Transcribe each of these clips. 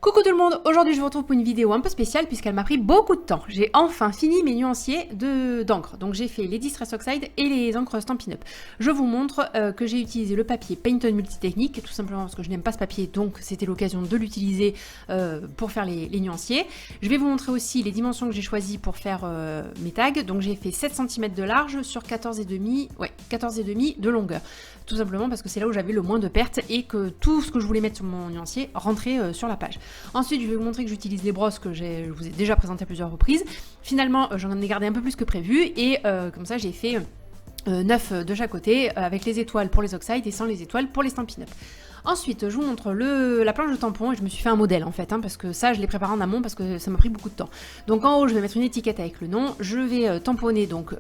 Coucou tout le monde, aujourd'hui je vous retrouve pour une vidéo un peu spéciale puisqu'elle m'a pris beaucoup de temps. J'ai enfin fini mes nuanciers d'encre. Donc j'ai fait les Distress Oxide et les encres Stampin' Up. Je vous montre que j'ai utilisé le papier Painted Multitechnique, tout simplement parce que je n'aime pas ce papier, donc c'était l'occasion de l'utiliser pour faire les nuanciers. Je vais vous montrer aussi les dimensions que j'ai choisies pour faire mes tags. Donc j'ai fait 7 cm de large sur 14,5 de longueur. Tout simplement parce que c'est là où j'avais le moins de pertes et que tout ce que je voulais mettre sur mon nuancier rentrait sur la page. Ensuite, je vais vous montrer que j'utilise les brosses que je vous ai déjà présentées à plusieurs reprises. Finalement, j'en ai gardé un peu plus que prévu et comme ça, j'ai fait 9 de chaque côté avec les étoiles pour les Oxide et sans les étoiles pour les Stampin' Up. Ensuite, je vous montre la planche de tampon et je me suis fait un modèle en fait, parce que ça je l'ai préparé en amont parce que ça m'a pris beaucoup de temps. Donc en haut, je vais mettre une étiquette avec le nom, je vais tamponner donc,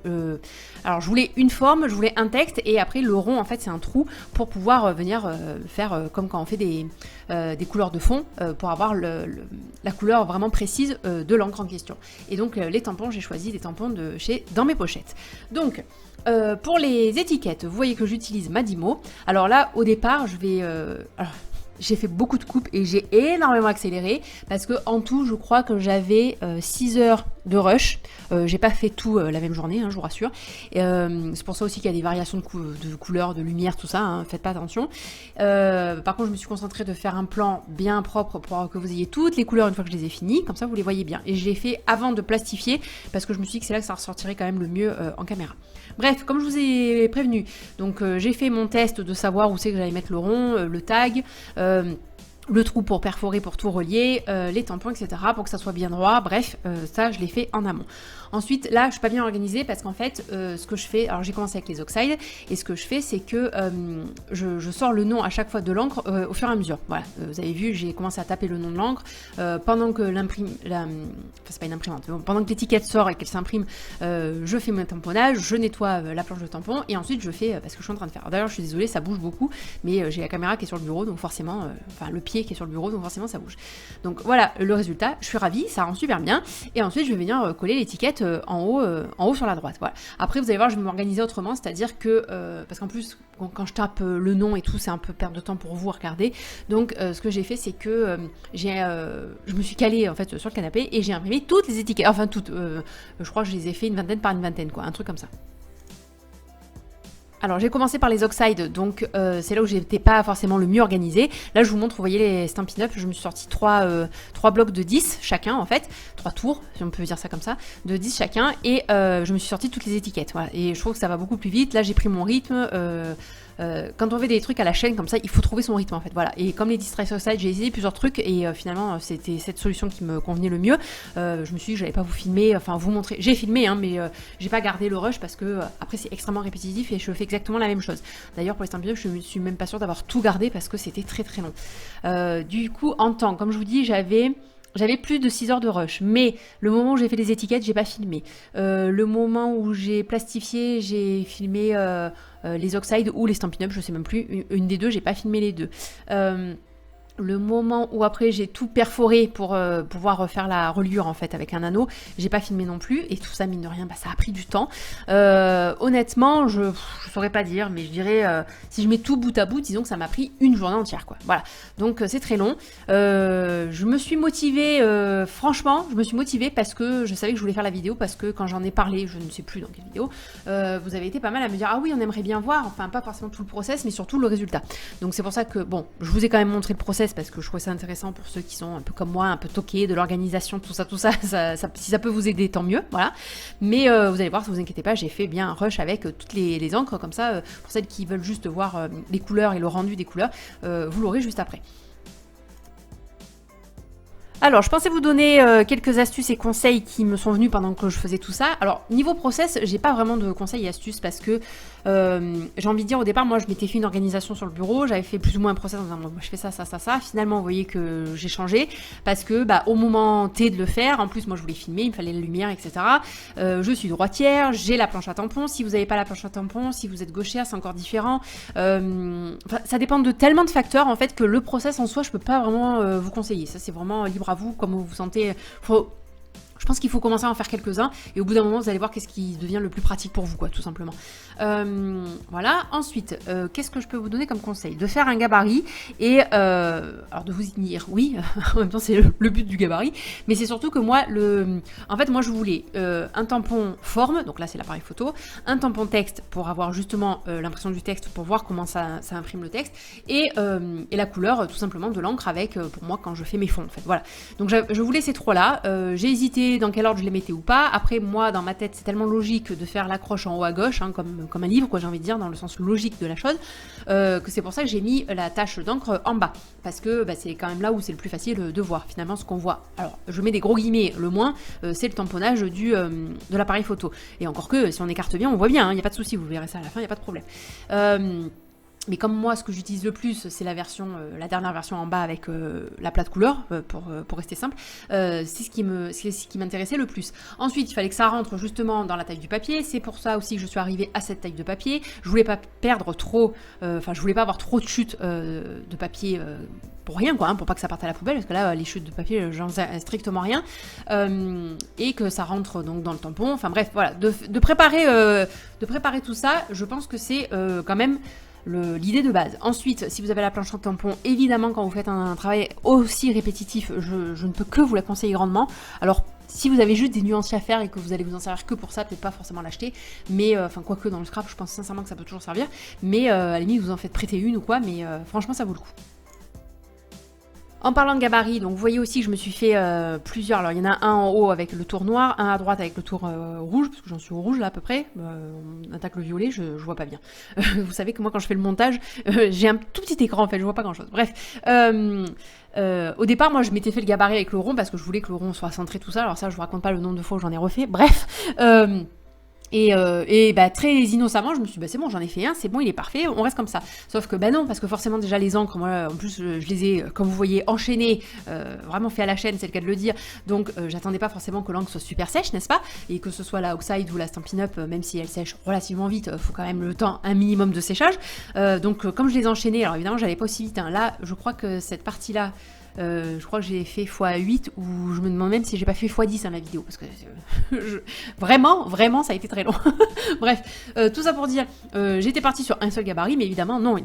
alors je voulais une forme, je voulais un texte et après le rond en fait c'est un trou pour pouvoir venir faire comme quand on fait des couleurs de fond pour avoir la couleur vraiment précise de l'encre en question. Et donc les tampons, j'ai choisi des tampons de chez Dans Mes Pochettes. Donc pour les étiquettes, vous voyez que j'utilise Madimo. Alors là, au départ, j'ai fait beaucoup de coupes et j'ai énormément accéléré parce que en tout, je crois que j'avais 6 heures de rush. J'ai pas fait tout la même journée, je vous rassure. C'est pour ça aussi qu'il y a des variations de couleurs, de lumière, tout ça. Faites pas attention. Par contre, je me suis concentrée de faire un plan bien propre pour que vous ayez toutes les couleurs une fois que je les ai finies. Comme ça, vous les voyez bien. Et je l'ai fait avant de plastifier parce que je me suis dit que c'est là que ça ressortirait quand même le mieux en caméra. Bref, comme je vous ai prévenu, donc j'ai fait mon test de savoir où c'est que j'allais mettre le rond, le tag, le trou pour perforer, pour tout relier, les tampons, etc. pour que ça soit bien droit. Bref, ça je l'ai fait en amont. Ensuite, là, je suis pas bien organisée parce qu'en fait, ce que je fais, alors j'ai commencé avec les Oxide, et ce que je fais, c'est que je sors le nom à chaque fois de l'encre au fur et à mesure. Voilà, vous avez vu, j'ai commencé à taper le nom de l'encre pendant que c'est pas une imprimante, mais bon, pendant que l'étiquette sort et qu'elle s'imprime, je fais mon tamponnage, je nettoie la planche de tampon, et ensuite je fais parce que je suis en train de faire. D'ailleurs, je suis désolée, ça bouge beaucoup, mais j'ai la caméra qui est sur le bureau, donc forcément, enfin le pied qui est sur le bureau, donc forcément ça bouge. Donc voilà le résultat, je suis ravie, ça rend super bien, et ensuite je vais venir coller l'étiquette en haut sur la droite. Voilà. Après, vous allez voir, je vais m'organiser autrement, c'est-à-dire que, parce qu'en plus, quand je tape le nom et tout, c'est un peu perte de temps pour vous à regarder. Donc, ce que j'ai fait, c'est que je me suis calée en fait sur le canapé et j'ai imprimé toutes les étiquettes, enfin toutes, je crois que je les ai fait une vingtaine par une vingtaine, quoi, un truc comme ça. Alors j'ai commencé par les Oxide, donc c'est là où j'étais pas forcément le mieux organisé. Là je vous montre, vous voyez les Stampin' Up, je me suis sorti 3 blocs de 10 chacun en fait, 3 tours, si on peut dire ça comme ça, de 10 chacun, et je me suis sorti toutes les étiquettes, voilà. Et je trouve que ça va beaucoup plus vite, là j'ai pris mon rythme. Quand on fait des trucs à la chaîne comme ça, il faut trouver son rythme en fait, voilà. Et comme les Distress Oxide, j'ai essayé plusieurs trucs et finalement c'était cette solution qui me convenait le mieux. Je me suis dit que j'allais pas vous filmer, enfin vous montrer. J'ai filmé, mais j'ai pas gardé le rush parce que après c'est extrêmement répétitif et je fais exactement la même chose. D'ailleurs pour les Stampin' Up, je me suis même pas sûre d'avoir tout gardé parce que c'était très très long. Du coup, en temps, comme je vous dis, j'avais plus de 6 heures de rush, mais le moment où j'ai fait les étiquettes, j'ai pas filmé. Le moment où j'ai plastifié, j'ai filmé les Oxide ou les Stampin' Up, je sais même plus, une des deux, j'ai pas filmé les deux. Le moment où après j'ai tout perforé pour pouvoir refaire la reliure en fait avec un anneau, j'ai pas filmé non plus et tout ça mine de rien, ça a pris du temps. Honnêtement, je saurais pas dire, mais je dirais si je mets tout bout à bout, disons que ça m'a pris une journée entière quoi. Voilà, donc c'est très long. Je me suis motivée, franchement, je me suis motivée parce que je savais que je voulais faire la vidéo parce que quand j'en ai parlé, je ne sais plus dans quelle vidéo, vous avez été pas mal à me dire ah oui on aimerait bien voir, enfin pas forcément tout le process, mais surtout le résultat. Donc c'est pour ça que bon, je vous ai quand même montré le process parce que je trouvais ça intéressant pour ceux qui sont un peu comme moi, un peu toqués de l'organisation, tout ça, si ça peut vous aider, tant mieux, voilà. Mais vous allez voir, si vous inquiétez pas, j'ai fait bien un rush avec toutes les encres, comme ça, pour celles qui veulent juste voir les couleurs et le rendu des couleurs, vous l'aurez juste après. Alors, je pensais vous donner quelques astuces et conseils qui me sont venus pendant que je faisais tout ça. Alors, niveau process, j'ai pas vraiment de conseils et astuces parce que j'ai envie de dire, au départ, moi, je m'étais fait une organisation sur le bureau, j'avais fait plus ou moins un process en disant, moi, je fais ça, ça, ça, ça. Finalement, vous voyez que j'ai changé parce que, au moment T de le faire, en plus, moi, je voulais filmer, il me fallait la lumière, etc. Je suis droitière, j'ai la planche à tampons. Si vous n'avez pas la planche à tampons, si vous êtes gauchère, c'est encore différent. Ça dépend de tellement de facteurs, en fait, que le process en soi, je peux pas vraiment vous conseiller. Ça, c'est vraiment libre à vous, comme vous vous sentez. Je pense qu'il faut commencer à en faire quelques-uns et au bout d'un moment, vous allez voir qu'est-ce qui devient le plus pratique pour vous, quoi, tout simplement. Voilà. Ensuite, qu'est-ce que je peux vous donner comme conseil? De faire un gabarit et alors de vous y tenir, oui. En même temps, c'est le but du gabarit, mais c'est surtout que moi, en fait, moi, je voulais un tampon forme, donc là, c'est l'appareil photo, un tampon texte pour avoir justement l'impression du texte pour voir comment ça imprime le texte et la couleur, tout simplement, de l'encre avec pour moi quand je fais mes fonds, en fait. Voilà. Donc je voulais ces trois-là. J'ai hésité dans quel ordre je les mettais ou pas. Après, moi, dans ma tête, c'est tellement logique de faire l'accroche en haut à gauche, hein, comme un livre, quoi, j'ai envie de dire, dans le sens logique de la chose, que c'est pour ça que j'ai mis la tache d'encre en bas. Parce que c'est quand même là où c'est le plus facile de voir, finalement, ce qu'on voit. Alors, je mets des gros guillemets, le moins, c'est le tamponnage de l'appareil photo. Et encore que, si on écarte bien, on voit bien, il n'y a pas de souci, vous verrez ça à la fin, il n'y a pas de problème. Mais comme moi, ce que j'utilise le plus, c'est la dernière version en bas avec la plate couleur, pour rester simple. C'est ce qui m'intéressait le plus. Ensuite, il fallait que ça rentre justement dans la taille du papier. C'est pour ça aussi que je suis arrivée à cette taille de papier. Je voulais pas perdre trop, je voulais pas avoir trop de chutes de papier pour rien, quoi, hein, pour pas que ça parte à la poubelle, parce que là, les chutes de papier, j'en sais strictement rien. Et que ça rentre donc dans le tampon. Enfin bref, voilà, de préparer tout ça, je pense que c'est quand même l'idée de base. Ensuite, si vous avez la planche en tampon, évidemment, quand vous faites un travail aussi répétitif, je ne peux que vous la conseiller grandement. Alors, si vous avez juste des nuanciers à faire et que vous allez vous en servir que pour ça, peut-être pas forcément l'acheter, mais quoique dans le scrap, je pense sincèrement que ça peut toujours servir. Mais à la limite, vous en faites prêter une ou quoi, mais franchement, ça vaut le coup. En parlant de gabarit, donc vous voyez aussi que je me suis fait plusieurs. Alors il y en a un en haut avec le tour noir, un à droite avec le tour rouge, parce que j'en suis au rouge là à peu près. On attaque le violet, je vois pas bien. Vous savez que moi quand je fais le montage, j'ai un tout petit écran en fait, je vois pas grand chose. Bref. Au départ, moi je m'étais fait le gabarit avec le rond parce que je voulais que le rond soit centré, tout ça. Alors ça, je vous raconte pas le nombre de fois où j'en ai refait. Bref. Et très innocemment, je me suis dit, c'est bon, j'en ai fait un, c'est bon, il est parfait, on reste comme ça. Sauf que non, parce que forcément déjà les encres, moi en plus je les ai, comme vous voyez, enchaînées, vraiment fait à la chaîne, c'est le cas de le dire. Donc j'attendais pas forcément que l'encre soit super sèche, n'est-ce pas? Et que ce soit la Oxide ou la Stampin' Up, même si elle sèche relativement vite, faut quand même le temps, un minimum de séchage. Donc comme je les enchaînais, alors évidemment j'allais pas aussi vite, hein. Là, je crois que cette partie-là, je crois que j'ai fait x8 ou je me demande même si j'ai pas fait x10 dans la vidéo parce que vraiment ça a été très long. Bref, tout ça pour dire, j'étais partie sur un seul gabarit, mais évidemment non,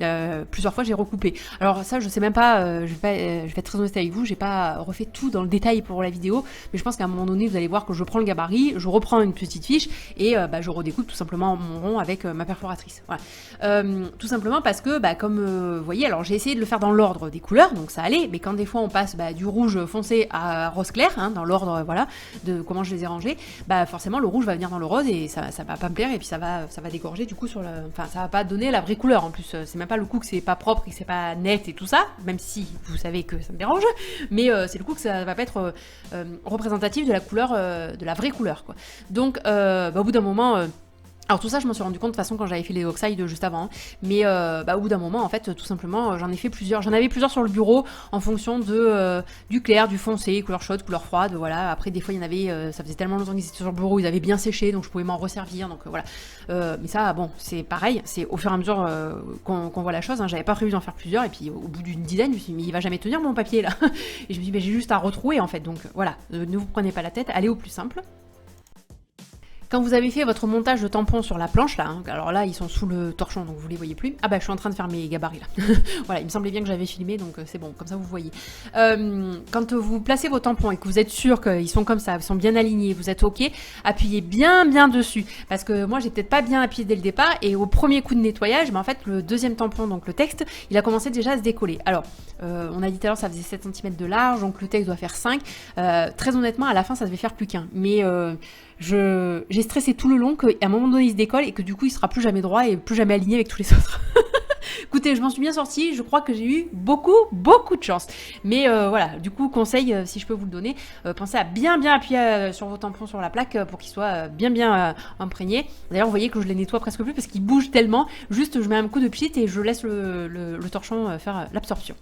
plusieurs fois j'ai recoupé. Alors ça je sais même pas, je vais être très honnête avec vous, j'ai pas refait tout dans le détail pour la vidéo, mais je pense qu'à un moment donné vous allez voir que je prends le gabarit, je reprends une petite fiche et je redécoupe tout simplement mon rond avec ma perforatrice. Voilà. Tout simplement parce que comme vous voyez, alors j'ai essayé de le faire dans l'ordre des couleurs, donc ça allait, mais quand des fois on passe du rouge foncé à rose clair, hein, dans l'ordre voilà de comment je les ai rangés, forcément le rouge va venir dans le rose et ça va pas me plaire et puis ça va dégorger du coup ça va pas donner la vraie couleur en plus. C'est même pas le coup que c'est pas propre et que c'est pas net et tout ça, même si vous savez que ça me dérange, mais c'est le coup que ça va pas être représentatif de la couleur, de la vraie couleur quoi. Donc au bout d'un moment alors tout ça, je m'en suis rendu compte de toute façon quand j'avais fait les Oxide juste avant, hein. Mais au bout d'un moment, en fait, tout simplement, j'en avais plusieurs sur le bureau en fonction du clair, du foncé, couleur chaude, couleur froide, voilà. Après, des fois, il y en avait, ça faisait tellement longtemps qu'ils étaient sur le bureau, ils avaient bien séché, donc je pouvais m'en resservir, donc voilà. Mais ça, bon, c'est pareil, c'est au fur et à mesure qu'on voit la chose, hein. J'avais pas prévu d'en faire plusieurs, et puis au bout d'une dizaine, je me suis dit, mais il va jamais tenir mon papier là. Et je me dis, j'ai juste à retrouver en fait, donc voilà, ne vous prenez pas la tête, allez au plus simple. Quand vous avez fait votre montage de tampons sur la planche, là, hein, alors là, ils sont sous le torchon, donc vous les voyez plus. Ah je suis en train de faire mes gabarits, là. Voilà, il me semblait bien que j'avais filmé, donc c'est bon, comme ça vous voyez. Quand vous placez vos tampons et que vous êtes sûr qu'ils sont comme ça, ils sont bien alignés, vous êtes OK, appuyez bien dessus. Parce que moi, j'ai peut-être pas bien appuyé dès le départ, et au premier coup de nettoyage, en fait, le deuxième tampon, donc le texte, il a commencé déjà à se décoller. Alors, on a dit tout à l'heure, ça faisait 7 cm de large, donc le texte doit faire 5. Très honnêtement, à la fin, ça devait faire plus qu'un. Mais j'ai stressé tout le long qu'à un moment donné il se décolle et que du coup il sera plus jamais droit et plus jamais aligné avec tous les autres. Écoutez, je m'en suis bien sortie, je crois que j'ai eu beaucoup de chance. Mais voilà, du coup conseil, si je peux vous le donner, pensez à bien appuyer sur vos tampons sur la plaque pour qu'ils soient bien imprégnés. D'ailleurs vous voyez que je les nettoie presque plus parce qu'ils bougent tellement, juste je mets un coup de pchit et je laisse le torchon faire l'absorption.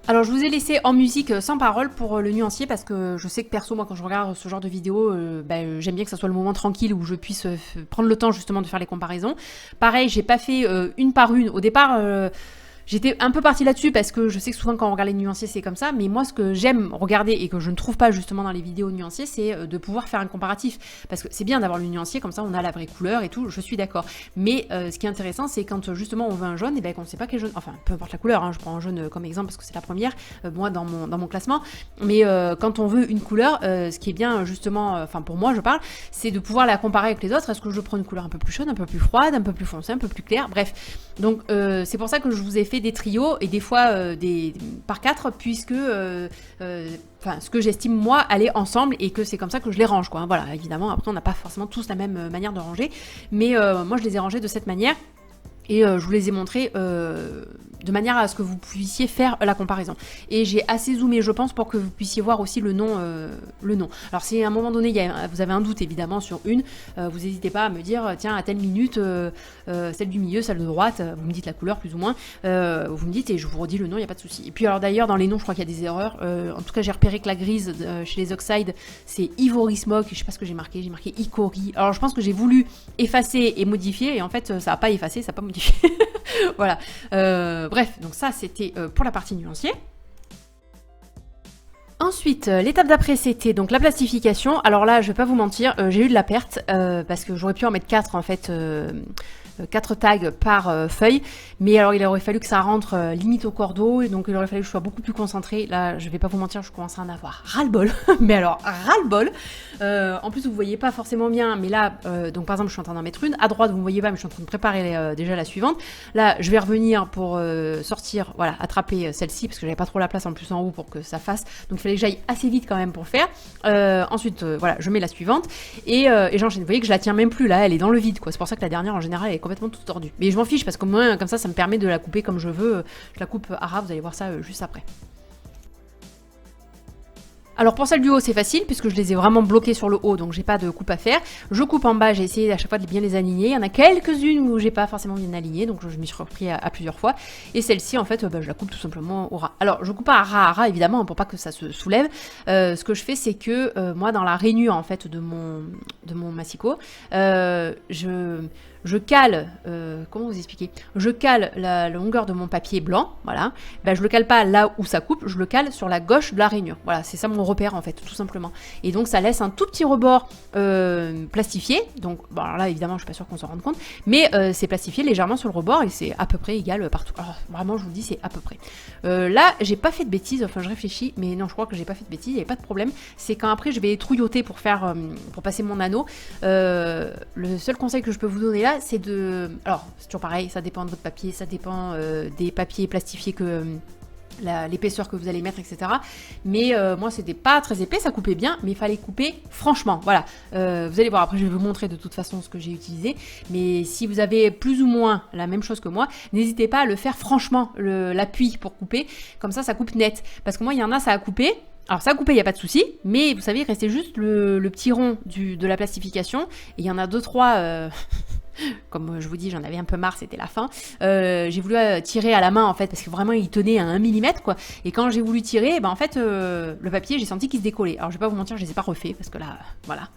Alors je vous ai laissé en musique sans parole pour le nuancier parce que je sais que perso moi quand je regarde ce genre de vidéo j'aime bien que ça soit le moment tranquille où je puisse prendre le temps justement de faire les comparaisons. Pareil, j'ai pas fait une par une. Au départ j'étais un peu partie là-dessus parce que je sais que souvent quand on regarde les nuanciers c'est comme ça, mais moi ce que j'aime regarder et que je ne trouve pas justement dans les vidéos nuanciers, c'est de pouvoir faire un comparatif. Parce que c'est bien d'avoir le nuancier, comme ça on a la vraie couleur et tout, je suis d'accord. Mais ce qui est intéressant c'est quand justement on veut un jaune, et ben qu'on ne sait pas quel jaune, enfin peu importe la couleur, hein, je prends un jaune comme exemple parce que c'est la première, moi dans mon classement, mais quand on veut une couleur, ce qui est bien justement, enfin pour moi je parle, c'est de pouvoir la comparer avec les autres. Est-ce que je prends une couleur un peu plus chaude, un peu plus froide, un peu plus foncée, un peu plus claire, bref. Donc c'est pour ça que je vous ai fait des trios et des fois par 4 puisque ce que j'estime moi aller ensemble et que c'est comme ça que je les range quoi. Voilà, évidemment après on n'a pas forcément tous la même manière de ranger, mais moi je les ai rangés de cette manière. Et je vous les ai montrés de manière à ce que vous puissiez faire la comparaison. Et j'ai assez zoomé, je pense, pour que vous puissiez voir aussi le nom. Alors si à un moment donné, vous avez un doute évidemment sur une, vous n'hésitez pas à me dire, tiens, à telle minute, celle du milieu, celle de droite, vous me dites la couleur plus ou moins, vous me dites et je vous redis le nom, il n'y a pas de souci. Et puis alors d'ailleurs, dans les noms, je crois qu'il y a des erreurs. En tout cas, j'ai repéré que la grise chez les Oxide, c'est Ivory Smoke, je sais pas ce que j'ai marqué Icori. Alors je pense que j'ai voulu effacer et modifier, et en fait, ça n'a pas effacé, ça n'a pas modifié. Voilà. Bref, donc ça c'était pour la partie nuancier. Ensuite, l'étape d'après c'était donc la plastification. Alors là, je vais pas vous mentir, j'ai eu de la perte parce que j'aurais pu en mettre 4 en fait. 4 tags par feuille, mais alors il aurait fallu que ça rentre limite au cordeau, et donc il aurait fallu que je sois beaucoup plus concentrée. Là je vais pas vous mentir, je commence à en avoir ras-le-bol, mais alors ras-le-bol. En plus vous voyez pas forcément bien, mais là donc par exemple je suis en train d'en mettre une, à droite vous ne voyez pas mais je suis en train de préparer déjà la suivante. Là je vais revenir pour sortir, voilà, attraper celle-ci parce que j'avais pas trop la place en plus en haut pour que ça fasse, donc il fallait que j'aille assez vite quand même pour le faire. Ensuite voilà, je mets la suivante et j'enchaîne. Vous voyez que je la tiens même plus là, elle est dans le vide quoi. C'est pour ça que la dernière en général elle est complètement toute tordue. Mais je m'en fiche parce qu'au moins comme ça me permet de la couper comme je veux. Je la coupe à ras, vous allez voir ça juste après. Alors pour celle du haut c'est facile puisque je les ai vraiment bloquées sur le haut, donc j'ai pas de coupe à faire. Je coupe en bas, j'ai essayé à chaque fois de bien les aligner. Il y en a quelques-unes où j'ai pas forcément bien aligné, donc je m'y suis repris à plusieurs fois. Et celle-ci en fait je la coupe tout simplement au ras. Alors je coupe pas à ras évidemment pour pas que ça se soulève. Ce que je fais c'est que moi dans la rainure en fait de mon massicot, je cale, comment vous expliquer? Je cale la longueur de mon papier blanc, voilà. Ben, je le cale pas là où ça coupe, je le cale sur la gauche de la rainure. Voilà, c'est ça mon repère en fait, tout simplement. Et donc ça laisse un tout petit rebord plastifié. Donc bon, alors là évidemment je suis pas sûre qu'on s'en rende compte, mais c'est plastifié légèrement sur le rebord et c'est à peu près égal partout. Alors vraiment je vous le dis c'est à peu près. Là j'ai pas fait de bêtises, enfin je réfléchis, mais non je crois que j'ai pas fait de bêtises, il n'y avait pas de problème. C'est quand après je vais trouilloter pour faire, pour passer mon anneau. Le seul conseil que je peux vous donner là, c'est de... Alors, c'est toujours pareil, ça dépend de votre papier, ça dépend des papiers plastifiés que... l'épaisseur que vous allez mettre, etc. Mais moi, c'était pas très épais, ça coupait bien, mais il fallait couper franchement. Voilà, vous allez voir, après je vais vous montrer de toute façon ce que j'ai utilisé. Mais si vous avez plus ou moins la même chose que moi, n'hésitez pas à le faire franchement, l'appui pour couper. Comme ça coupe net. Parce que moi, il y en a, ça a coupé. Alors ça a coupé, il n'y a pas de souci, mais vous savez, il restait juste le petit rond de la plastification. Et il y en a 2-3... Comme je vous dis, j'en avais un peu marre, c'était la fin. J'ai voulu tirer à la main en fait, parce que vraiment il tenait à 1 mm quoi. Et quand j'ai voulu tirer, ben en fait le papier, j'ai senti qu'il se décollait. Alors je vais pas vous mentir, je les ai pas refaits parce que là, voilà,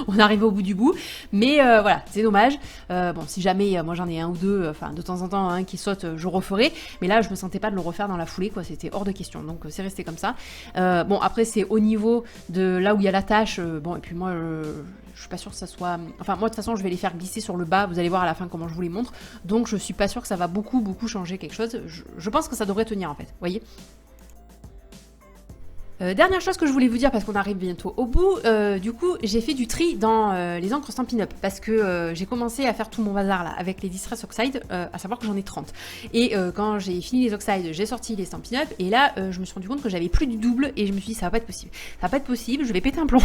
on arrive au bout du bout. Mais voilà, c'est dommage. Bon, si jamais moi j'en ai un ou deux, enfin de temps en temps un qui saute, je referai. Mais là, je me sentais pas de le refaire dans la foulée quoi. C'était hors de question. Donc c'est resté comme ça. Bon après c'est au niveau de là où il y a la tache. Bon et puis moi. Je suis pas sûre que ça soit... Enfin, moi, de toute façon, je vais les faire glisser sur le bas. Vous allez voir à la fin comment je vous les montre. Donc, je suis pas sûre que ça va beaucoup changer quelque chose. Je pense que ça devrait tenir, en fait. Vous voyez ? Dernière chose que je voulais vous dire parce qu'on arrive bientôt au bout, du coup j'ai fait du tri dans les encres Stampin' Up parce que j'ai commencé à faire tout mon bazar là avec les Distress Oxide, à savoir que j'en ai 30. Et quand j'ai fini les Oxide, j'ai sorti les Stampin' Up et là je me suis rendu compte que j'avais plus du double et je me suis dit ça va pas être possible. Ça va pas être possible, je vais péter un plomb.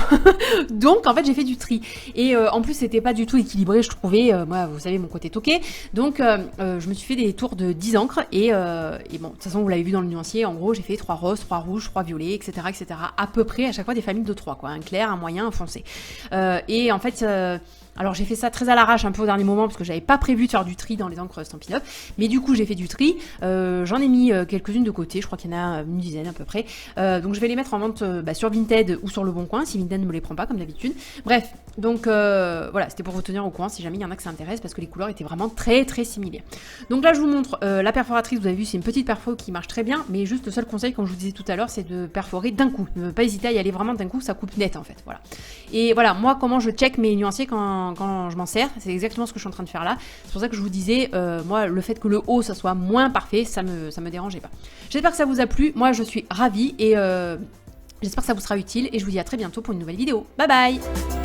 Donc en fait j'ai fait du tri. Et en plus c'était pas du tout équilibré, je trouvais, moi vous savez mon côté toqué. Donc je me suis fait des tours de 10 encres et bon, de toute façon vous l'avez vu dans le nuancier, en gros j'ai fait 3 roses, 3 rouges, 3 violets, etc. À peu près à chaque fois des familles de 3 quoi, un clair, un moyen, un foncé. Et en fait Alors j'ai fait ça très à l'arrache un peu au dernier moment parce que j'avais pas prévu de faire du tri dans les encres Stampin' Up, mais du coup j'ai fait du tri, j'en ai mis quelques-unes de côté, je crois qu'il y en a une dizaine à peu près, donc je vais les mettre en vente sur Vinted ou sur Le Bon Coin si Vinted ne me les prend pas comme d'habitude. Bref, donc voilà, c'était pour vous tenir au courant si jamais il y en a que ça intéresse parce que les couleurs étaient vraiment très très similaires. Donc là je vous montre la perforatrice, vous avez vu c'est une petite perfo qui marche très bien, mais juste le seul conseil comme je vous disais tout à l'heure c'est de perforer d'un coup, ne pas hésiter à y aller vraiment d'un coup, ça coupe net en fait, voilà. Et voilà, moi comment je check mes nuanciers quand je m'en sers, c'est exactement ce que je suis en train de faire là. C'est pour ça que je vous disais, moi, le fait que le haut, ça soit moins parfait, ça me dérangeait pas. J'espère que ça vous a plu. Moi, je suis ravie et j'espère que ça vous sera utile. Et je vous dis à très bientôt pour une nouvelle vidéo. Bye bye!